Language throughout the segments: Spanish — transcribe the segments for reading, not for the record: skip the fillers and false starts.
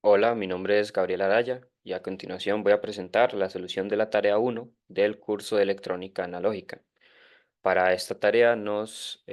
Hola, mi nombre es Gabriel Araya y a continuación voy a presentar la solución de la tarea uno del curso de electrónica analógica. Para esta tarea nos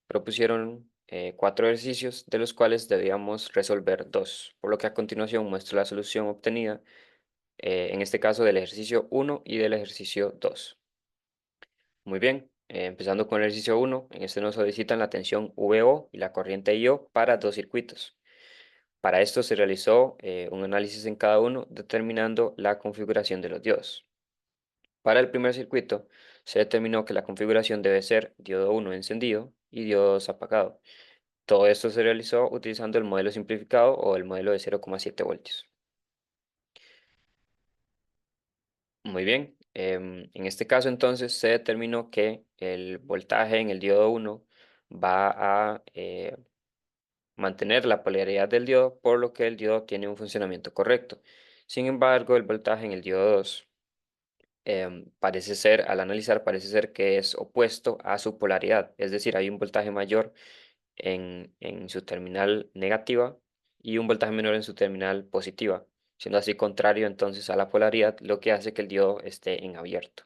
propusieron cuatro ejercicios de los cuales debíamos resolver dos, por lo que a continuación muestro la solución obtenida, en este caso del ejercicio uno y del ejercicio 2. Muy bien, empezando con el ejercicio uno, en este nos solicitan la tensión VO y la corriente IO para dos circuitos. Para esto se realizó un análisis en cada uno, determinando la configuración de los diodos. Para el primer circuito, se determinó que la configuración debe ser diodo 1 encendido y diodo 2 apagado. Todo esto se realizó utilizando el modelo simplificado o el modelo de 0,7 voltios. Muy bien, en este caso entonces se determinó que el voltaje en el diodo 1 va a mantener la polaridad del diodo, por lo que el diodo tiene un funcionamiento correcto. Sin embargo, el voltaje en el diodo 2 parece ser, al analizar, parece ser que es opuesto a su polaridad, es decir, hay un voltaje mayor en su terminal negativa y un voltaje menor en su terminal positiva, siendo así contrario entonces a la polaridad, lo que hace que el diodo esté en abierto.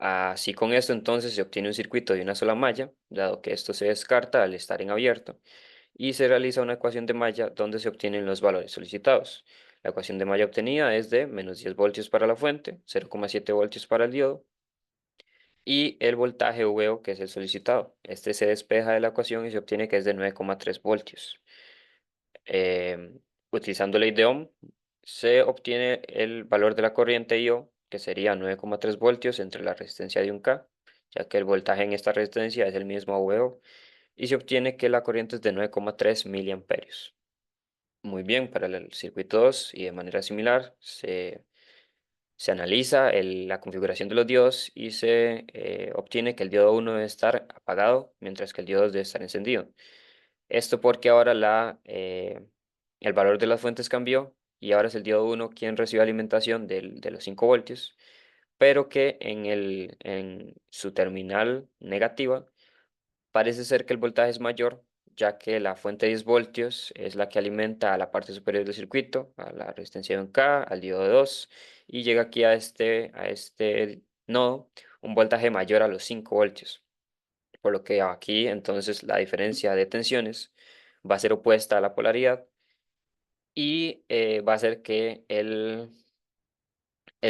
Así con esto entonces se obtiene un circuito de una sola malla, dado que esto se descarta al estar en abierto, y se realiza una ecuación de malla donde se obtienen los valores solicitados. La ecuación de malla obtenida es de menos 10 voltios para la fuente, 0,7 voltios para el diodo, y el voltaje VO, que es el solicitado. Este se despeja de la ecuación y se obtiene que es de 9,3 voltios. Em, Utilizando ley de Ohm, se obtiene el valor de la corriente IO, que sería 9,3 voltios entre la resistencia de un K, ya que el voltaje en esta resistencia es el mismo VO, y se obtiene que la corriente es de 9,3 miliamperios. Muy bien, para el circuito 2 y de manera similar se analiza la configuración de los diodos y se obtiene que el diodo 1 debe estar apagado, mientras que el diodo 2 debe estar encendido. Esto porque ahora el valor de las fuentes cambió y ahora es el diodo 1 quien recibe alimentación de los 5 voltios, pero que en su terminal negativa parece ser que el voltaje es mayor, ya que la fuente de 10 voltios es la que alimenta a la parte superior del circuito, a la resistencia de un K, al diodo 2, y llega aquí a este nodo un voltaje mayor a los 5 voltios. Por lo que aquí entonces la diferencia de tensiones va a ser opuesta a la polaridad y va a hacer que el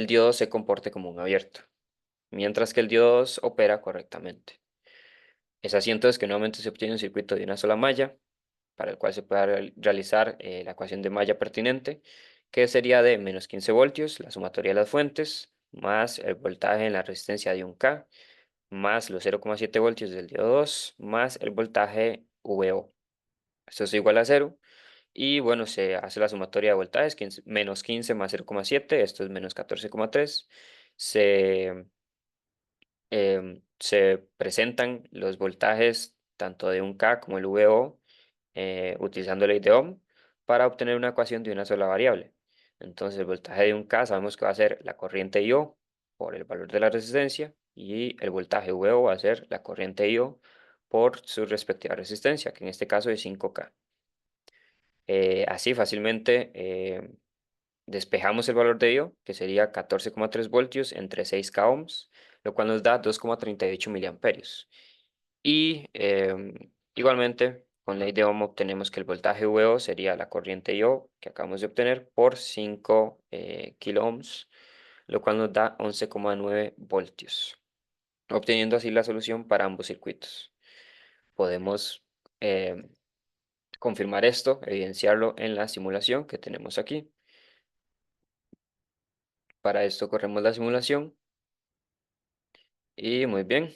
diodo se comporte como un abierto, mientras que el diodo 2 opera correctamente. Es así entonces que nuevamente se obtiene un circuito de una sola malla, para el cual se pueda realizar la ecuación de malla pertinente, que sería de menos 15 voltios, la sumatoria de las fuentes, más el voltaje en la resistencia de un K, más los 0,7 voltios del diodo 2, más el voltaje VO. Esto es igual a cero. Y bueno, se hace la sumatoria de voltajes, menos 15 más 0,7, esto es menos 14,3. Se se presentan los voltajes tanto de un K como el VO utilizando ley de Ohm para obtener una ecuación de una sola variable. Entonces el voltaje de un K sabemos que va a ser la corriente IO por el valor de la resistencia y el voltaje VO va a ser la corriente IO por su respectiva resistencia, que en este caso es 5K. Así fácilmente despejamos el valor de IO, que sería 14,3 voltios entre 6K ohms, lo cual nos da 2,38 miliamperios. Y igualmente, con ley de Ohm obtenemos que el voltaje VO sería la corriente IO que acabamos de obtener por 5 kilo ohms, lo cual nos da 11,9 voltios, obteniendo así la solución para ambos circuitos. Podemos em, confirmar esto, evidenciarlo en la simulación que tenemos aquí. Para esto corremos la simulación y muy bien,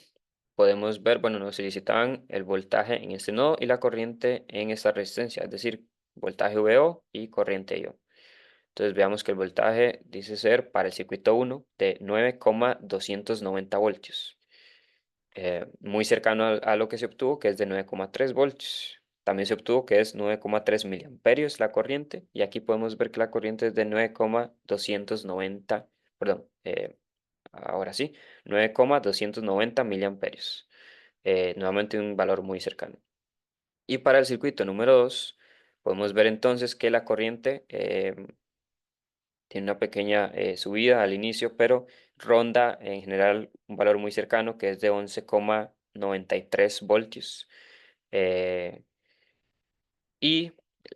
podemos ver, bueno, nos solicitaban el voltaje en este nodo y la corriente en esta resistencia, es decir, voltaje VO y corriente IO. Entonces veamos que el voltaje dice ser para el circuito 1 de 9,290 voltios, muy cercano a lo que se obtuvo, que es de 9,3 voltios. También se obtuvo que es 9,3 miliamperios la corriente, y aquí podemos ver que la corriente es de 9,290, perdón, ahora sí, 9,290 miliamperios. Nuevamente un valor muy cercano. Y para el circuito número 2 Podemos ver entonces que la corriente tiene una pequeña subida al inicio, pero ronda en general un valor muy cercano que es de 11,93 voltios. Eh, y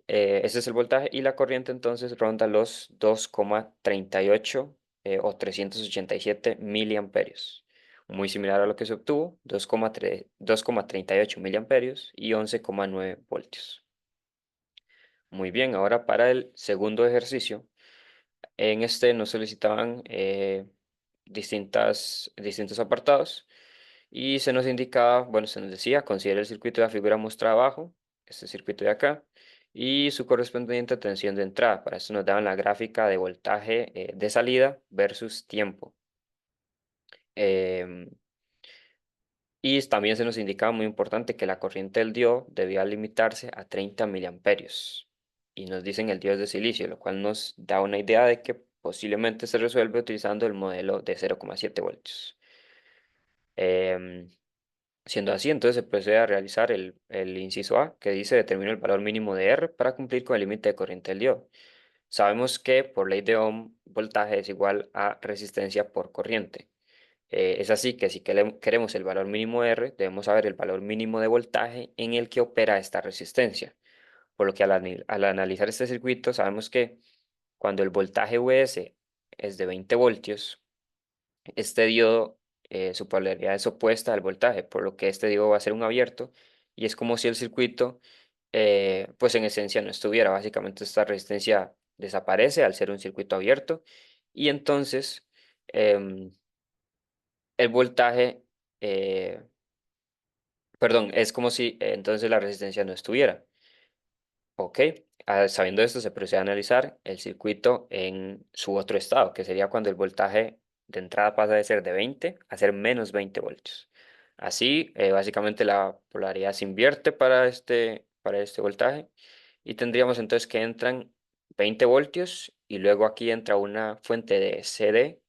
ese es el voltaje y la corriente entonces ronda los 2,38 o 387 miliamperios. Muy similar a lo que se obtuvo, 2,38 miliamperios y 11,9 voltios. Muy bien, ahora para el segundo ejercicio. En este nos solicitaban distintos apartados y se nos indicaba, bueno, se nos decía, considera el circuito de la figura mostrada abajo, este circuito de acá, y su correspondiente tensión de entrada. Para esto nos daban la gráfica de voltaje de salida versus tiempo. Em, y también se nos indicaba muy importante que la corriente del diodo debía limitarse a 30 miliamperios. Y nos dicen el diodo es de silicio, lo cual nos da una idea de que posiblemente se resuelve utilizando el modelo de 0,7 voltios. Em, Siendo así, entonces se procede a realizar el inciso A, que dice determina el valor mínimo de R para cumplir con el límite de corriente del diodo. Sabemos que por ley de Ohm, voltaje es igual a resistencia por corriente. Es así que si queremos el valor mínimo de R, debemos saber el valor mínimo de voltaje en el que opera esta resistencia. Por lo que al analizar este circuito, sabemos que cuando el voltaje Vs es de 20 voltios, este diodo, su polaridad es opuesta al voltaje, por lo que este diodo va a ser un abierto y es como si el circuito, pues en esencia no estuviera. Básicamente esta resistencia desaparece al ser un circuito abierto y entonces em, el voltaje, eh, perdón, es como si entonces la resistencia no estuviera. Ok, sabiendo esto, se procede a analizar el circuito en su otro estado, que sería cuando el voltaje de entrada pasa de ser de 20 a ser menos 20 voltios. Así, básicamente la polaridad se invierte para este voltaje y tendríamos entonces que entran 20 voltios y luego aquí entra una fuente de CD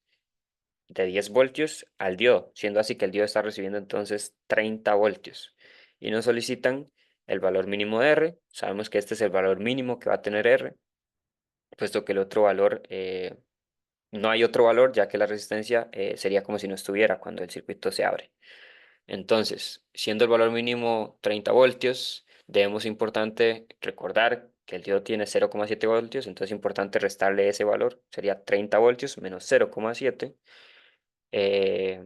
de 10 voltios al diodo, siendo así que el diodo está recibiendo entonces 30 voltios. Y nos solicitan el valor mínimo de R. Sabemos que este es el valor mínimo que va a tener R, puesto que el otro valor, no hay otro valor, ya que la resistencia sería como si no estuviera cuando el circuito se abre. Entonces, siendo el valor mínimo 30 voltios, debemos importante recordar que el diodo tiene 0,7 voltios, entonces es importante restarle ese valor, sería 30 voltios menos 0,7. eh,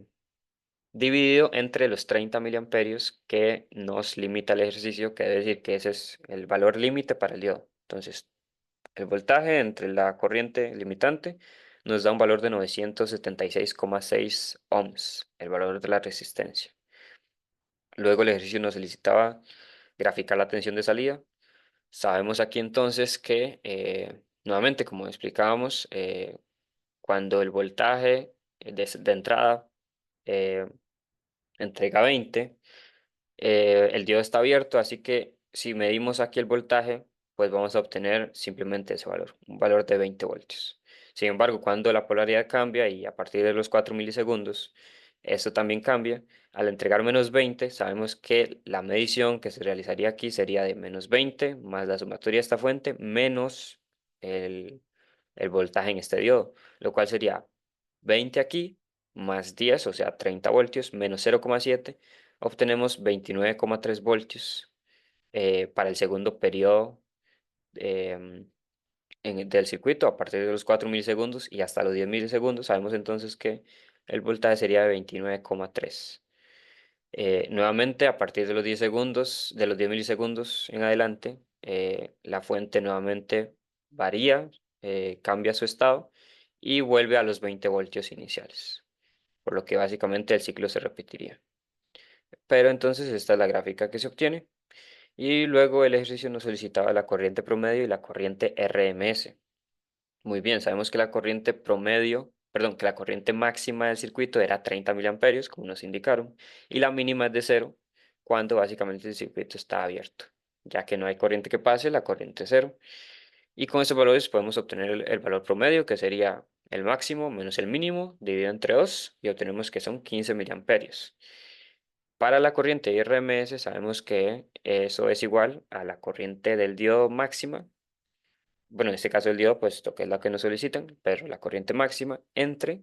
dividido entre los 30 miliamperios que nos limita el ejercicio, que debe decir que ese es el valor límite para el diodo. Entonces, el voltaje entre la corriente limitante nos da un valor de 976,6 ohms, el valor de la resistencia. Luego el ejercicio nos solicitaba graficar la tensión de salida. Sabemos aquí entonces que, nuevamente, como explicábamos, cuando el voltaje de entrada eh, entrega 20, el diodo está abierto, así que si medimos aquí el voltaje, pues vamos a obtener simplemente ese valor, un valor de 20 voltios. Sin embargo, cuando la polaridad cambia y a partir de los 4 milisegundos, esto también cambia. Al entregar menos 20, sabemos que la medición que se realizaría aquí sería de menos 20 más la sumatoria de esta fuente menos el, el voltaje en este diodo, lo cual sería 20 aquí más 10, o sea, 30 voltios, menos 0,7 obtenemos 29,3 voltios para el segundo periodo em, del circuito a partir de los 4 milisegundos y hasta los 10 milisegundos. Sabemos entonces que el voltaje sería de 29,3. Nuevamente, a partir de los 10 segundos, de los 10 milisegundos en adelante, la fuente nuevamente varía, cambia su estado y vuelve a los 20 voltios iniciales, por lo que básicamente el ciclo se repetiría. Pero entonces esta es la gráfica que se obtiene. Y luego el ejercicio nos solicitaba la corriente promedio y la corriente RMS. Muy bien, sabemos que la corriente promedio, perdón, que la corriente máxima del circuito era 30 miliamperios, como nos indicaron, y la mínima es de cero, cuando básicamente el circuito está abierto. Ya que no hay corriente que pase, la corriente es cero. Y con estos valores podemos obtener el valor promedio, que sería el máximo menos el mínimo, dividido entre 2, y obtenemos que son 15 miliamperios. Para la corriente IRMS sabemos que eso es igual a la corriente del diodo máxima, bueno, en este caso el diodo, puesto que es la que nos solicitan, pero la corriente máxima entre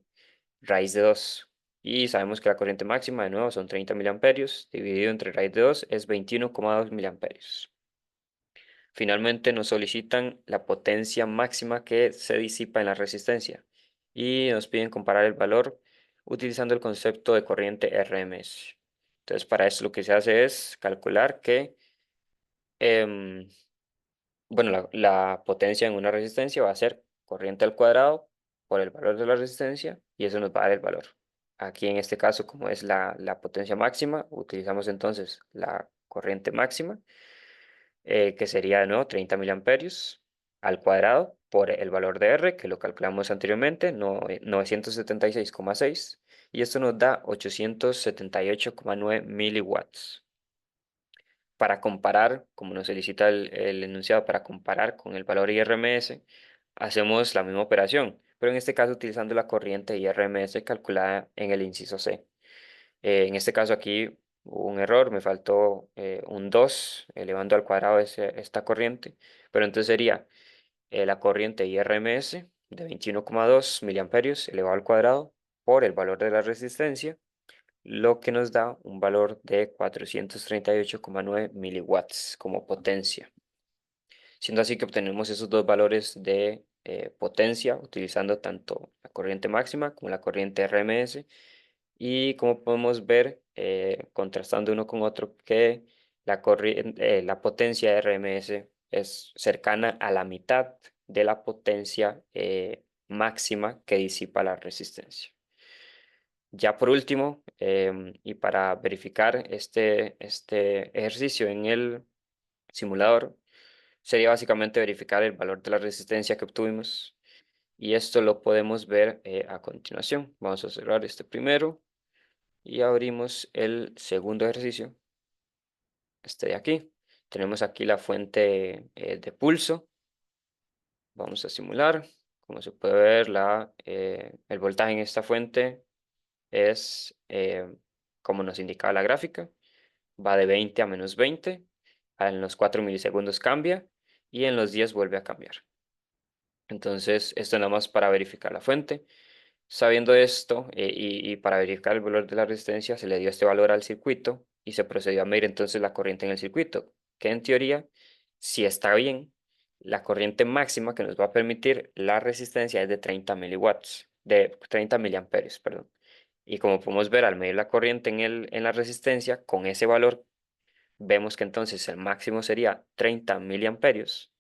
raíz de 2. Y sabemos que la corriente máxima, de nuevo, son 30 miliamperios, dividido entre raíz de 2 es 21,2 miliamperios. Finalmente nos solicitan la potencia máxima que se disipa en la resistencia y nos piden comparar el valor utilizando el concepto de corriente RMS. Entonces, para esto lo que se hace es calcular que, em, bueno, la potencia en una resistencia va a ser corriente al cuadrado por el valor de la resistencia y eso nos va a dar el valor. Aquí en este caso, como es la potencia máxima, utilizamos entonces la corriente máxima, que sería de nuevo 30 miliamperios al cuadrado por el valor de R, que lo calculamos anteriormente, 976,6, y esto nos da 878,9 miliwatts. Para comparar, como nos solicita el enunciado, para comparar con el valor IRMS, hacemos la misma operación, pero en este caso utilizando la corriente IRMS calculada en el inciso C. En este caso aquí hubo un error, me faltó un 2 elevando al cuadrado esta corriente, pero entonces sería la corriente IRMS de 21,2 miliamperios elevado al cuadrado por el valor de la resistencia, lo que nos da un valor de 438,9 miliwatts como potencia. Siendo así que obtenemos esos dos valores de potencia utilizando tanto la corriente máxima como la corriente RMS. Y como podemos ver, contrastando uno con otro, que la potencia RMS es cercana a la mitad de la potencia máxima que disipa la resistencia. Ya por último, y para verificar este ejercicio en el simulador, sería básicamente verificar el valor de la resistencia que obtuvimos. Y esto lo podemos ver a continuación. Vamos a cerrar este primero y abrimos el segundo ejercicio, este de aquí. Tenemos aquí la fuente de pulso. Vamos a simular. Como se puede ver, el voltaje en esta fuente es, como nos indicaba la gráfica, va de 20 a -20. En los 4 milisegundos cambia y en los 10 vuelve a cambiar. Entonces, esto nada más para verificar la fuente. Sabiendo esto, y para verificar el valor de la resistencia, se le dio este valor al circuito y se procedió a medir entonces la corriente en el circuito, que en teoría, si está bien, la corriente máxima que nos va a permitir la resistencia es de 30 miliwatts, de 30 miliamperios, perdón. Y como podemos ver, al medir la corriente en la resistencia, con ese valor vemos que entonces el máximo sería 30 miliamperios,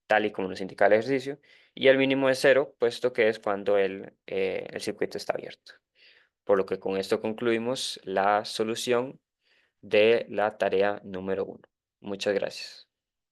tal y como nos indica el ejercicio, y el mínimo es cero, puesto que es cuando el circuito está abierto. Por lo que con esto concluimos la solución de la tarea número 1. Muchas gracias.